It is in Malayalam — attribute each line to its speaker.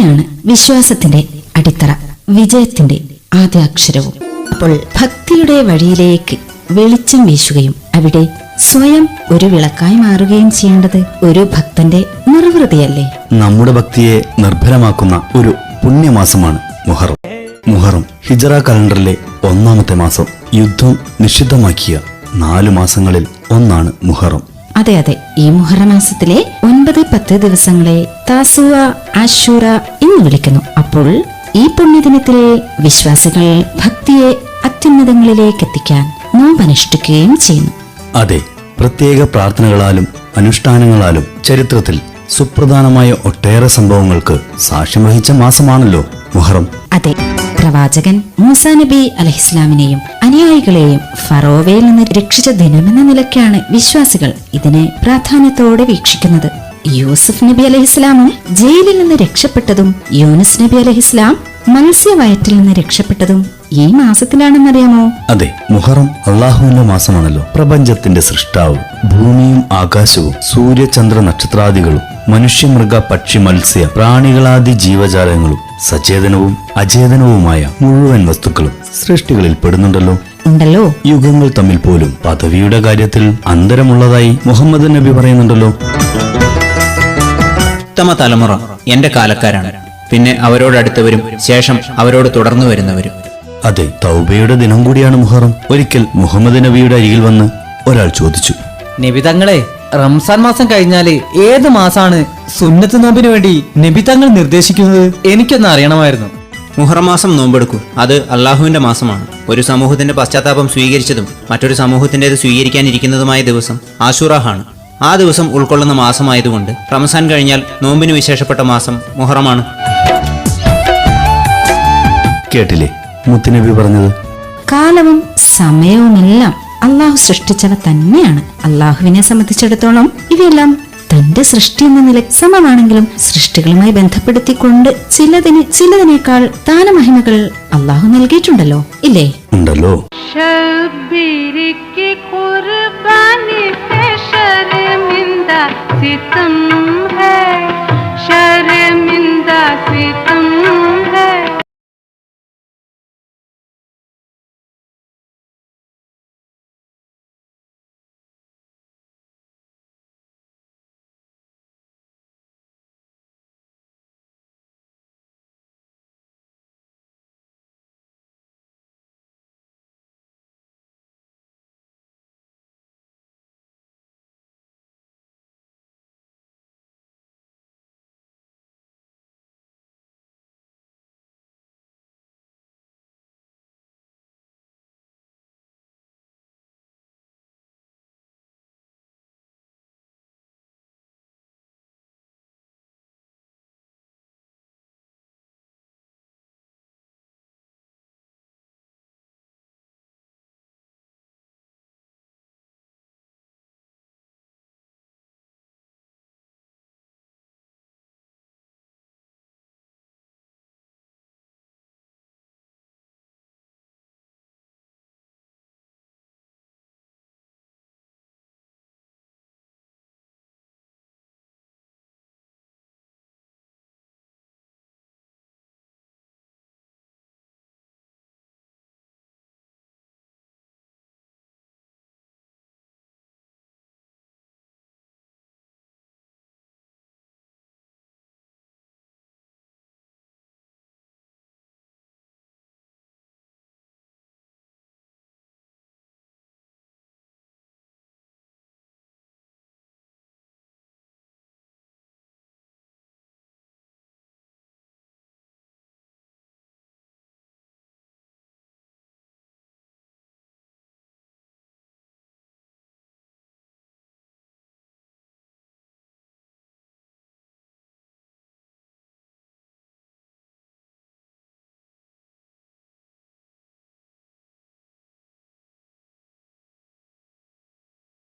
Speaker 1: ഭക്തിയാണ് വിശ്വാസത്തിന്റെ അടിത്തറ, വിജയത്തിന്റെ ആദ്യാക്ഷരവും. അപ്പോൾ ഭക്തിയുടെ വഴിയിലേക്ക് വെളിച്ചം വീശുകയും അവിടെ സ്വയം ഒരു വിളക്കായി മാറുകയും ചെയ്യേണ്ടത് ഒരു ഭക്തന്റെ നിർവൃതിയല്ലേ?
Speaker 2: നമ്മുടെ ഭക്തിയെ നിർഭരമാക്കുന്ന ഒരു പുണ്യമാസമാണ് മുഹറം. മുഹറം ഹിജറ കലണ്ടറിലെ 1-ാമത്തെ മാസം. യുദ്ധം നിഷിദ്ധമാക്കിയ 4 മാസങ്ങളിൽ ഒന്നാണ് മുഹറം.
Speaker 1: അതെ അതെ, ഈ മുഹറം മാസത്തിലെ 9-10 ദിവസങ്ങളെ താസുവ, ആശൂറ എന്ന് വിളിക്കുന്നു. അപ്പോൾ ഈ പുണ്യദിനത്തിൽ വിശ്വാസികൾ ഭക്തിയെ അത്യുന്നതങ്ങളിലേക്ക് എത്തിക്കാൻ നോമ്പനുഷ്ഠിക്കുകയും ചെയ്യുന്നു.
Speaker 2: അതെ, പ്രത്യേക പ്രാർത്ഥനകളാലും അനുഷ്ഠാനങ്ങളാലും ചരിത്രത്തിൽ സുപ്രധാനമായ ഒട്ടേറെ സംഭവങ്ങൾക്ക് സാക്ഷ്യം വഹിച്ച മാസമാണല്ലോ മുഹറം.
Speaker 1: അതെ, പ്രവാചകൻ മൂസാ നബി അലൈഹിസ്ലാമിനെയും അനുയായികളെയും ഫറോവയിൽ നിന്ന് രക്ഷിച്ച ദിനമെന്ന നിലയ്ക്കാണ് വിശ്വാസികൾ ഇതിനെ പ്രാധാന്യത്തോടെ വീക്ഷിക്കുന്നത്. യൂസുഫ് നബി അലൈഹിസ്ലാമും ജയിലിൽ നിന്ന് രക്ഷപ്പെട്ടതും യൂനുസ് നബി അലൈഹിസ്ലാം മത്സ്യവയറ്റിൽ നിന്ന് രക്ഷപ്പെട്ടതും ഈ മാസത്തിലാണെന്നറിയാമോ?
Speaker 2: അതെ, മുഹറം അള്ളാഹുവിന്റെ മാസമാണല്ലോ. പ്രപഞ്ചത്തിന്റെ സൃഷ്ടാവ്, ഭൂമിയും ആകാശവും സൂര്യചന്ദ്ര നക്ഷത്രാദികളും മനുഷ്യമൃഗ പക്ഷി മത്സ്യ പ്രാണികളാദി ജീവജാലങ്ങളും സചേതനവും അചേതനവുമായ മുഴുവൻ വസ്തുക്കളും സൃഷ്ടികളിൽ പെടുന്നുണ്ടല്ലോ.
Speaker 1: ഉണ്ടല്ലോ.
Speaker 2: യുഗങ്ങൾ തമ്മിൽ പോലും പദവിയുടെ കാര്യത്തിൽ അന്തരമുള്ളതായി മുഹമ്മദ് നബി പറയുന്നുണ്ടല്ലോ.
Speaker 3: ഉത്തമ തലമുറ എന്റെ കാലക്കാരാണ്, പിന്നെ അവരോടടുത്തവരും ശേഷം അവരോട് തുടർന്നു വരുന്നവരും.
Speaker 2: അതെ, തൗബയുടെ ദിനം കൂടിയാണ് മുഹറം. ഒരിക്കൽ മുഹമ്മദ് നബിയുടെ അരികിൽ വന്ന് ഒരാൾ ചോദിച്ചു,
Speaker 4: നബി തങ്ങളെ, റംസാൻ മാസം കഴിഞ്ഞാല് ഏത് മാസാണ് സുന്നത്ത് നോമ്പിന് വേണ്ടി നബി തങ്ങൾ നിർദ്ദേശിക്കുന്നത്? എനിക്കൊന്ന് അറിയണമായിരുന്നു.
Speaker 3: മുഹറം മാസം നോമ്പെടുക്കൂ. അത് അള്ളാഹുവിന്റെ മാസമാണ്. ഒരു സമൂഹത്തിന്റെ പശ്ചാത്താപം സ്വീകരിച്ചതും മറ്റൊരു സമൂഹത്തിന്റേത് സ്വീകരിക്കാനിരിക്കുന്നതുമായ ദിവസം ആശൂറാഹാണ്. ആ ദിവസം ഉൾക്കൊള്ളുന്ന മാസമായതുകൊണ്ട് റംസാൻ കഴിഞ്ഞാൽ നോമ്പിന് വിശേഷപ്പെട്ട മാസം മുഹറമാണ്.
Speaker 2: കേട്ടില്ലേ മുത്തുനബി പറഞ്ഞത്?
Speaker 1: കാലവും സമയവുമെല്ലാം അള്ളാഹു സൃഷ്ടിച്ചവ തന്നെയാണ്. അള്ളാഹുവിനെ സംബന്ധിച്ചിടത്തോളം ഇവയെല്ലാം തന്റെ സൃഷ്ടി എന്ന നില സമമാണെങ്കിലും സൃഷ്ടികളുമായി ബന്ധപ്പെടുത്തിക്കൊണ്ട് ചിലതിനേക്കാൾ താനമഹിമകൾ അള്ളാഹു നൽകിയിട്ടുണ്ടല്ലോ, ഇല്ലേ?
Speaker 2: ഉണ്ടല്ലോ.
Speaker 5: शर्मिंदा सितम है